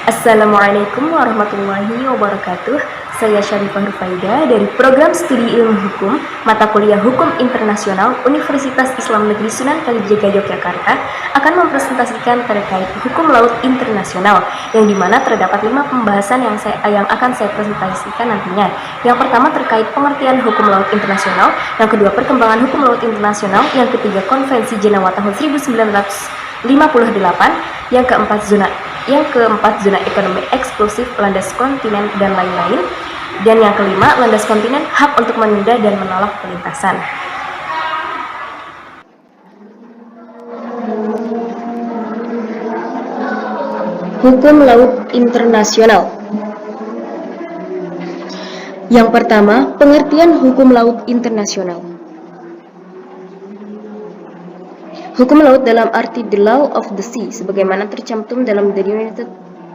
Assalamualaikum warahmatullahi wabarakatuh. Saya Syarifah Rufaida dari Program Studi Ilmu Hukum, Mata Kuliah Hukum Internasional Universitas Islam Negeri Sunan Kalijaga Yogyakarta akan mempresentasikan terkait hukum laut internasional, yang dimana terdapat 5 pembahasan yang akan saya presentasikan nantinya. Yang pertama terkait pengertian hukum laut internasional, yang kedua perkembangan hukum laut internasional, yang ketiga Konvensi Jenewa tahun 1958, yang keempat zona ekonomi eksklusif, landas kontinen, dan lain-lain. Dan yang kelima, landas kontinen, hak untuk menunda dan menolak pelintasan. Hukum laut internasional. Yang pertama, pengertian hukum laut internasional. Hukum laut dalam arti the law of the sea, sebagaimana tercantum dalam The United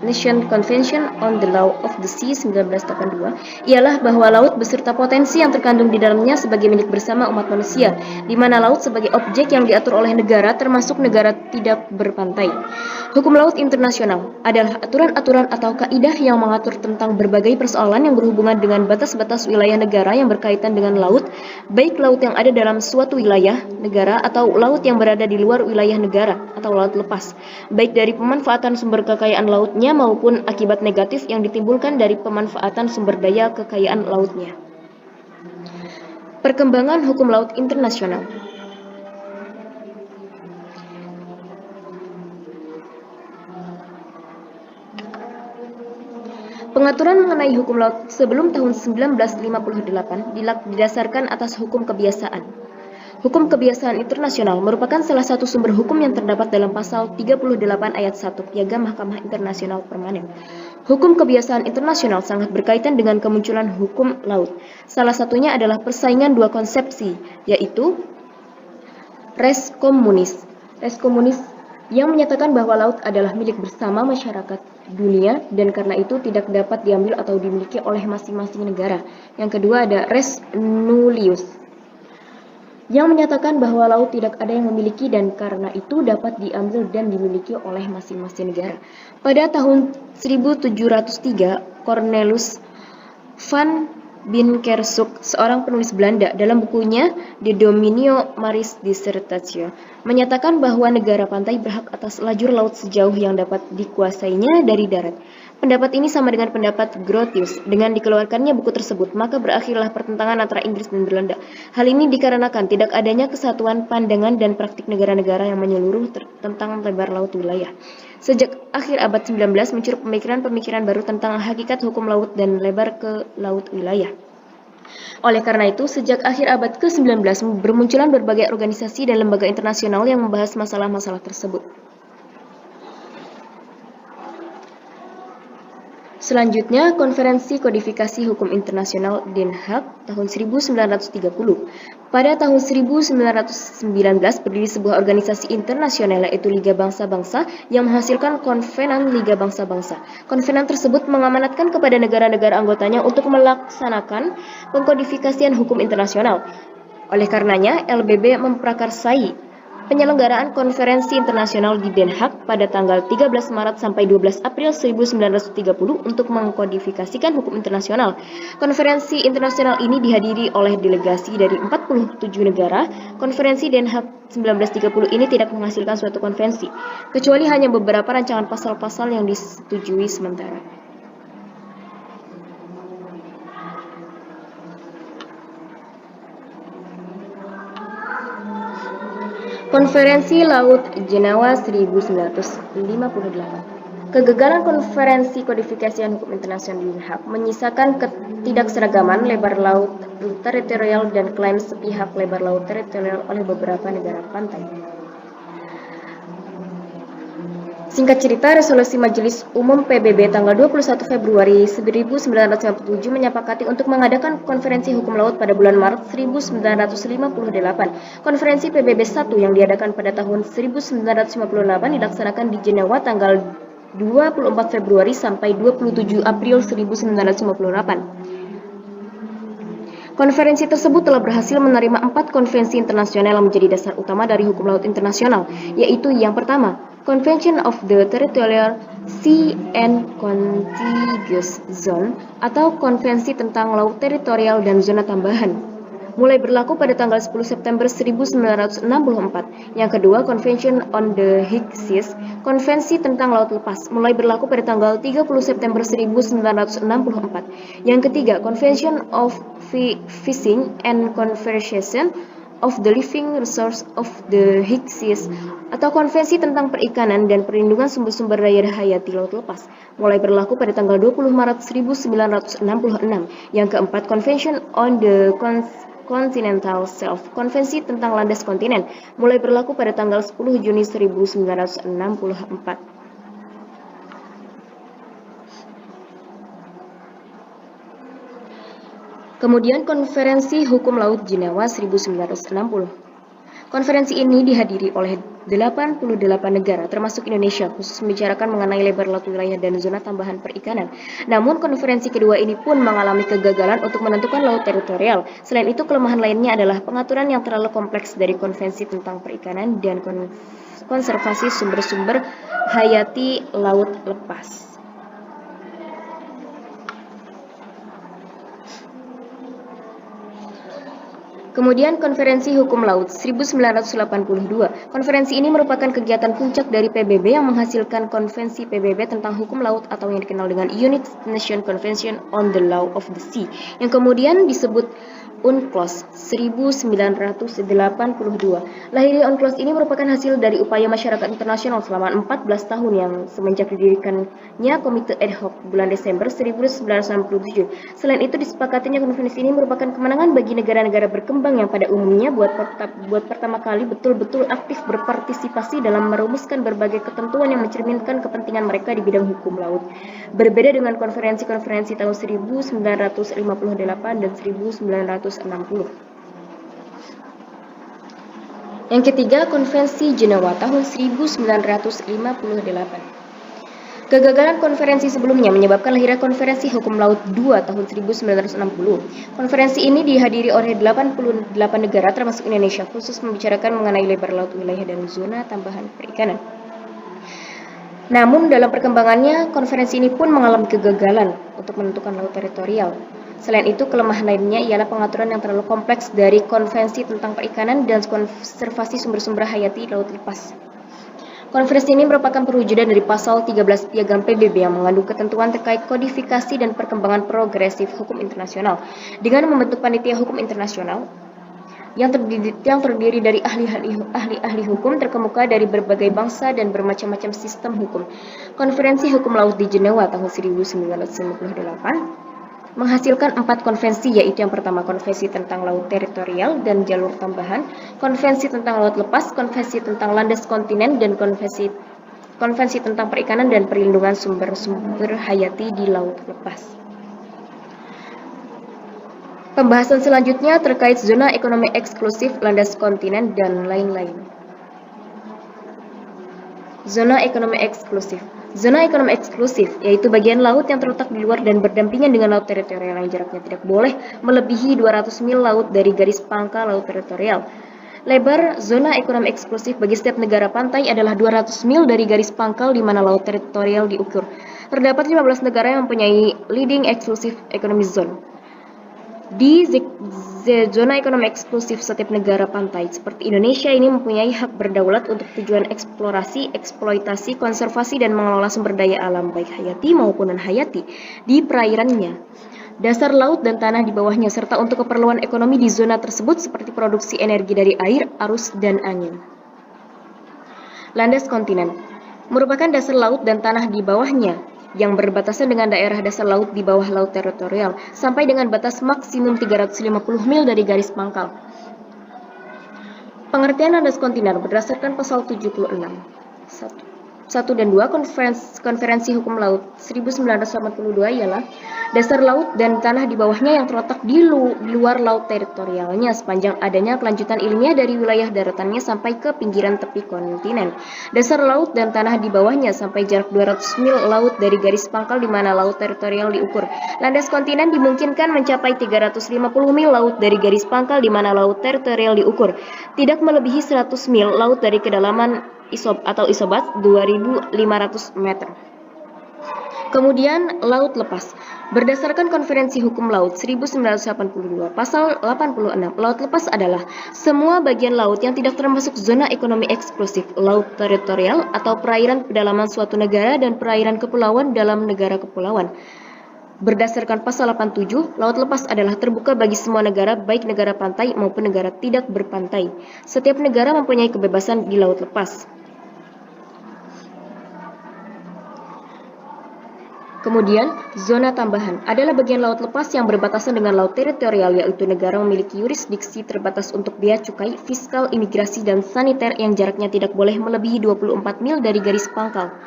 Nations Convention on the Law of the Sea 1982, ialah bahwa laut beserta potensi yang terkandung di dalamnya sebagai milik bersama umat manusia, di mana laut sebagai objek yang diatur oleh negara, termasuk negara tidak berpantai. Hukum laut internasional adalah aturan-aturan atau kaidah yang mengatur tentang berbagai persoalan yang berhubungan dengan batas-batas wilayah negara yang berkaitan dengan laut, baik laut yang ada dalam suatu wilayah negara atau laut yang berada di luar wilayah negara atau laut lepas, baik dari pemanfaatan sumber kekayaan lautnya maupun akibat negatif yang ditimbulkan dari pemanfaatan sumber daya kekayaan lautnya. Perkembangan hukum laut internasional. Pengaturan mengenai hukum laut sebelum tahun 1958 didasarkan atas hukum kebiasaan. Hukum kebiasaan internasional merupakan salah satu sumber hukum yang terdapat dalam pasal 38 ayat 1 Piagam Mahkamah Internasional Permanen. Hukum kebiasaan internasional sangat berkaitan dengan kemunculan hukum laut. Salah satunya adalah persaingan dua konsepsi, yaitu res communis yang menyatakan bahwa laut adalah milik bersama masyarakat dunia dan karena itu tidak dapat diambil atau dimiliki oleh masing-masing negara. Yang kedua ada res nullius yang menyatakan bahwa laut tidak ada yang memiliki dan karena itu dapat diambil dan dimiliki oleh masing-masing negara. Pada tahun 1703, Cornelis van Binkersuk, seorang penulis Belanda, dalam bukunya De Dominio Maris Dissertatio, menyatakan bahwa negara pantai berhak atas lajur laut sejauh yang dapat dikuasainya dari darat. Pendapat ini sama dengan pendapat Grotius. Dengan dikeluarkannya buku tersebut, maka berakhirlah pertentangan antara Inggris dan Belanda. Hal ini dikarenakan tidak adanya kesatuan pandangan dan praktik negara-negara yang menyeluruh tentang lebar laut wilayah. Sejak akhir abad 19 muncul pemikiran-pemikiran baru tentang hakikat hukum laut dan lebar ke laut wilayah. Oleh karena itu, sejak akhir abad ke-19 bermunculan berbagai organisasi dan lembaga internasional yang membahas masalah-masalah tersebut. Selanjutnya, Konferensi Kodifikasi Hukum Internasional Den Haag tahun 1930. Pada tahun 1919 berdiri sebuah organisasi internasional yaitu Liga Bangsa-Bangsa yang menghasilkan Konvenan Liga Bangsa-Bangsa. Konvenan tersebut mengamanatkan kepada negara-negara anggotanya untuk melaksanakan pengkodifikasian hukum internasional. Oleh karenanya, LBB memprakarsai penyelenggaraan konferensi internasional di Den Haag pada tanggal 13 Maret sampai 12 April 1930 untuk mengkodifikasikan hukum internasional. Konferensi internasional ini dihadiri oleh delegasi dari 47 negara. Konferensi Den Haag 1930 ini tidak menghasilkan suatu konvensi, kecuali hanya beberapa rancangan pasal-pasal yang disetujui sementara. Konferensi Laut Jenewa 1958. Kegagalan konferensi kodifikasian hukum internasional di Den Haag menyisakan ketidakseragaman lebar laut teritorial dan klaim sepihak lebar laut teritorial oleh beberapa negara pantai. Singkat cerita, resolusi Majelis Umum PBB tanggal 21 Februari 1957 menyepakati untuk mengadakan konferensi hukum laut pada bulan Maret 1958. Konferensi PBB 1 yang diadakan pada tahun 1958 dilaksanakan di Jenewa tanggal 24 Februari sampai 27 April 1958. Konferensi tersebut telah berhasil menerima 4 konvensi internasional yang menjadi dasar utama dari hukum laut internasional, yaitu yang pertama, Convention of the Territorial Sea and Contiguous Zone atau Konvensi tentang Laut Teritorial dan Zona Tambahan, mulai berlaku pada tanggal 10 September 1964. Yang kedua, Convention on the High Seas, Konvensi tentang Laut Lepas, mulai berlaku pada tanggal 30 September 1964. Yang ketiga, Convention of Fishing and Conservation of the Living Resources of the High Seas atau Konvensi tentang Perikanan dan Perlindungan Sumber-sumber Daya Hayati Laut Lepas, mulai berlaku pada tanggal 20 Maret 1966. Yang keempat, Convention on the Continental Shelf, Konvensi tentang Landas Kontinen, mulai berlaku pada tanggal 10 Juni 1964. Kemudian Konferensi Hukum Laut Jenewa 1960. Konferensi ini dihadiri oleh 88 negara termasuk Indonesia, khusus membicarakan mengenai lebar laut wilayah dan zona tambahan perikanan. Namun konferensi kedua ini pun mengalami kegagalan untuk menentukan laut teritorial. Selain itu, kelemahan lainnya adalah pengaturan yang terlalu kompleks dari konvensi tentang perikanan dan konservasi sumber-sumber hayati laut lepas. Kemudian Konferensi Hukum Laut 1982. Konferensi ini merupakan kegiatan puncak dari PBB yang menghasilkan Konvensi PBB tentang hukum laut atau yang dikenal dengan United Nations Convention on the Law of the Sea, yang kemudian disebut UNCLOS 1982. Lahirnya UNCLOS ini merupakan hasil dari upaya masyarakat internasional selama 14 tahun yang semenjak didirikannya Komite Ad Hoc bulan Desember 1997. Selain itu, disepakatinya konvensi ini merupakan kemenangan bagi negara-negara berkembang yang pada umumnya buat pertama kali betul-betul aktif berpartisipasi dalam merumuskan berbagai ketentuan yang mencerminkan kepentingan mereka di bidang hukum laut. Berbeda dengan konferensi-konferensi tahun 1958 dan 1960. Yang ketiga, Konvensi Jenewa tahun 1958. Kegagalan konferensi sebelumnya menyebabkan lahirnya Konferensi Hukum Laut II tahun 1960. Konferensi ini dihadiri oleh 88 negara termasuk Indonesia, khusus membicarakan mengenai lebar laut wilayah dan zona tambahan perikanan. Namun dalam perkembangannya, konferensi ini pun mengalami kegagalan untuk menentukan laut teritorial. Selain itu, kelemahan lainnya ialah pengaturan yang terlalu kompleks dari Konvensi tentang Perikanan dan Konservasi Sumber-sumber Hayati Laut Lepas. Konferensi ini merupakan perwujudan dari pasal 13 Piagam PBB yang mengandung ketentuan terkait kodifikasi dan perkembangan progresif hukum internasional dengan membentuk panitia hukum internasional yang terdiri dari ahli-ahli hukum terkemuka dari berbagai bangsa dan bermacam-macam sistem hukum. Konferensi Hukum Laut di Jenewa tahun 1958 menghasilkan 4 konvensi, yaitu yang pertama Konvensi tentang Laut Teritorial dan Jalur Tambahan, Konvensi tentang Laut Lepas, Konvensi tentang Landas Kontinen, dan Konvensi tentang Perikanan dan Perlindungan Sumber-sumber Hayati di Laut Lepas. Pembahasan selanjutnya terkait zona ekonomi eksklusif, landas kontinen, dan lain-lain. Zona ekonomi eksklusif. Zona ekonomi eksklusif yaitu bagian laut yang terletak di luar dan berdampingan dengan laut teritorial yang jaraknya tidak boleh melebihi 200 mil laut dari garis pangkal laut teritorial. Lebar zona ekonomi eksklusif bagi setiap negara pantai adalah 200 mil dari garis pangkal di mana laut teritorial diukur. Terdapat 15 negara yang mempunyai leading exclusive economic zone. Di zona ekonomi eksklusif, setiap negara pantai seperti Indonesia ini mempunyai hak berdaulat untuk tujuan eksplorasi, eksploitasi, konservasi, dan mengelola sumber daya alam baik hayati maupun non-hayati di perairannya, dasar laut dan tanah di bawahnya, serta untuk keperluan ekonomi di zona tersebut seperti produksi energi dari air, arus, dan angin. Landas kontinen merupakan dasar laut dan tanah di bawahnya yang berbatasan dengan daerah dasar laut di bawah laut teritorial sampai dengan batas maksimum 350 mil dari garis pangkal. Pengertian landas kontinen berdasarkan pasal 76 1 dan 2 Konferensi Hukum Laut 1982 ialah dasar laut dan tanah di bawahnya yang terletak di luar laut teritorialnya sepanjang adanya kelanjutan ilmiah dari wilayah daratannya sampai ke pinggiran tepi kontinen. Dasar laut dan tanah di bawahnya sampai jarak 200 mil laut dari garis pangkal di mana laut teritorial diukur. Landas kontinen dimungkinkan mencapai 350 mil laut dari garis pangkal di mana laut teritorial diukur. Tidak melebihi 100 mil laut dari kedalaman isobat 2.500 meter. Kemudian laut lepas. Berdasarkan Konferensi Hukum Laut 1982, pasal 86, laut lepas adalah semua bagian laut yang tidak termasuk zona ekonomi eksklusif, laut teritorial atau perairan pedalaman suatu negara dan perairan kepulauan dalam negara kepulauan. Berdasarkan pasal 87, laut lepas adalah terbuka bagi semua negara, baik negara pantai maupun negara tidak berpantai. Setiap negara mempunyai kebebasan di laut lepas. Kemudian, zona tambahan adalah bagian laut lepas yang berbatasan dengan laut teritorial, yaitu negara memiliki yurisdiksi terbatas untuk bea cukai, fiskal, imigrasi, dan saniter yang jaraknya tidak boleh melebihi 24 mil dari garis pangkal.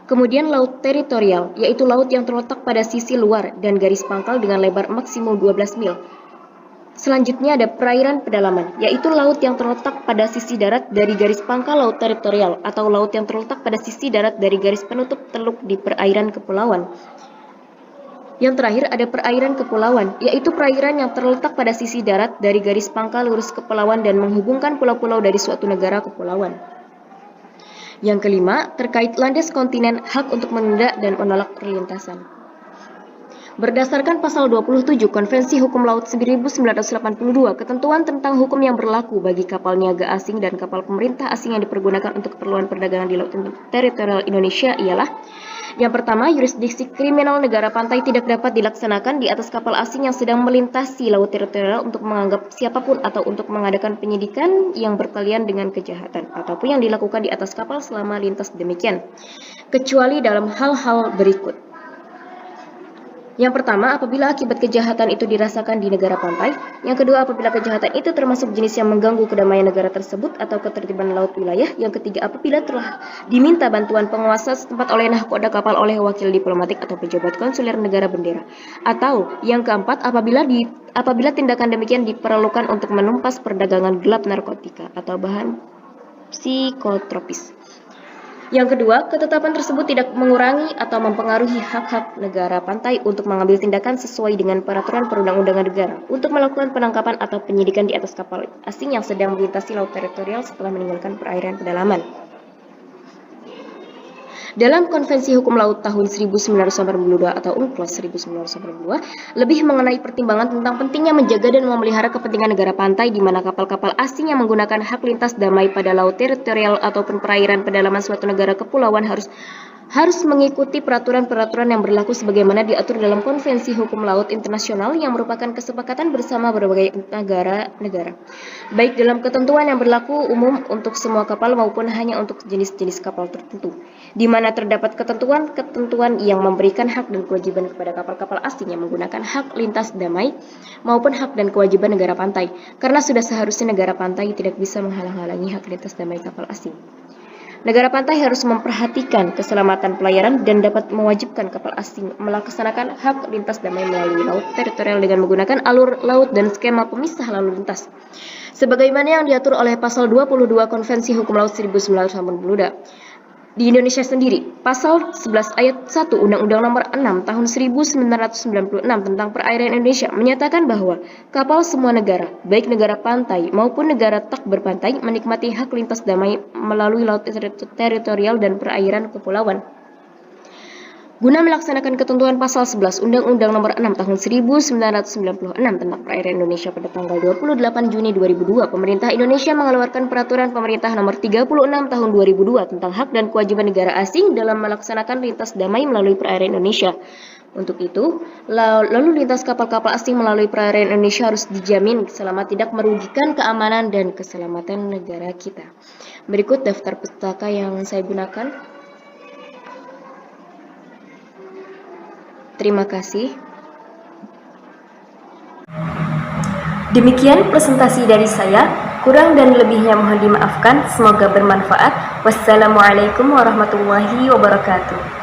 Kemudian laut teritorial, yaitu laut yang terletak pada sisi luar dan garis pangkal dengan lebar maksimum 12 mil. Selanjutnya ada perairan pedalaman, yaitu laut yang terletak pada sisi darat dari garis pangkal laut teritorial atau laut yang terletak pada sisi darat dari garis penutup teluk di perairan kepulauan. Yang terakhir ada perairan kepulauan, yaitu perairan yang terletak pada sisi darat dari garis pangkal lurus kepulauan dan menghubungkan pulau-pulau dari suatu negara kepulauan. Yang kelima, terkait landas kontinen, hak untuk menunda dan menolak perlintasan. Berdasarkan pasal 27 Konvensi Hukum Laut 1982, ketentuan tentang hukum yang berlaku bagi kapal niaga asing dan kapal pemerintah asing yang dipergunakan untuk keperluan perdagangan di laut teritorial Indonesia ialah: yang pertama, yurisdiksi kriminal negara pantai tidak dapat dilaksanakan di atas kapal asing yang sedang melintasi laut teritorial untuk menganggap siapapun atau untuk mengadakan penyidikan yang berkalian dengan kejahatan, ataupun yang dilakukan di atas kapal selama lintas demikian, kecuali dalam hal-hal berikut. Yang pertama, apabila akibat kejahatan itu dirasakan di negara pantai. Yang kedua, apabila kejahatan itu termasuk jenis yang mengganggu kedamaian negara tersebut atau ketertiban laut wilayah. Yang ketiga, apabila telah diminta bantuan penguasa setempat oleh nahkoda kapal oleh wakil diplomatik atau pejabat konsuler negara bendera. Atau yang keempat, apabila tindakan demikian diperlukan untuk menumpas perdagangan gelap narkotika atau bahan psikotropis. Yang kedua, ketetapan tersebut tidak mengurangi atau mempengaruhi hak-hak negara pantai untuk mengambil tindakan sesuai dengan peraturan perundang-undangan negara untuk melakukan penangkapan atau penyidikan di atas kapal asing yang sedang melintasi laut teritorial setelah meninggalkan perairan pedalaman. Dalam Konvensi Hukum Laut tahun 1982 atau UNCLOS 1982, lebih mengenai pertimbangan tentang pentingnya menjaga dan memelihara kepentingan negara pantai di mana kapal-kapal asing yang menggunakan hak lintas damai pada laut teritorial ataupun perairan pedalaman suatu negara kepulauan harus mengikuti peraturan-peraturan yang berlaku sebagaimana diatur dalam Konvensi Hukum Laut Internasional yang merupakan kesepakatan bersama berbagai negara-negara, baik dalam ketentuan yang berlaku umum untuk semua kapal maupun hanya untuk jenis-jenis kapal tertentu, di mana terdapat ketentuan-ketentuan yang memberikan hak dan kewajiban kepada kapal-kapal asing yang menggunakan hak lintas damai maupun hak dan kewajiban negara pantai, karena sudah seharusnya negara pantai tidak bisa menghalang-halangi hak lintas damai kapal asing. Negara pantai harus memperhatikan keselamatan pelayaran dan dapat mewajibkan kapal asing melaksanakan hak lintas damai melalui laut teritorial dengan menggunakan alur laut dan skema pemisah lalu lintas, sebagaimana yang diatur oleh pasal 22 Konvensi Hukum Laut 1982. Di Indonesia sendiri, pasal 11 ayat 1 Undang-Undang Nomor 6 Tahun 1996 tentang Perairan Indonesia menyatakan bahwa kapal semua negara, baik negara pantai maupun negara tak berpantai, menikmati hak lintas damai melalui laut teritorial dan perairan kepulauan. Guna melaksanakan ketentuan pasal 11 Undang-Undang Nomor 6 Tahun 1996 tentang Perairan Indonesia pada tanggal 28 Juni 2002, pemerintah Indonesia mengeluarkan Peraturan Pemerintah Nomor 36 Tahun 2002 tentang hak dan kewajiban negara asing dalam melaksanakan lintas damai melalui perairan Indonesia. Untuk itu, lalu lintas kapal-kapal asing melalui perairan Indonesia harus dijamin selama tidak merugikan keamanan dan keselamatan negara kita. Berikut daftar pustaka yang saya gunakan. Terima kasih. Demikian presentasi dari saya. Kurang dan lebihnya mohon dimaafkan. Semoga bermanfaat. Wassalamualaikum warahmatullahi wabarakatuh.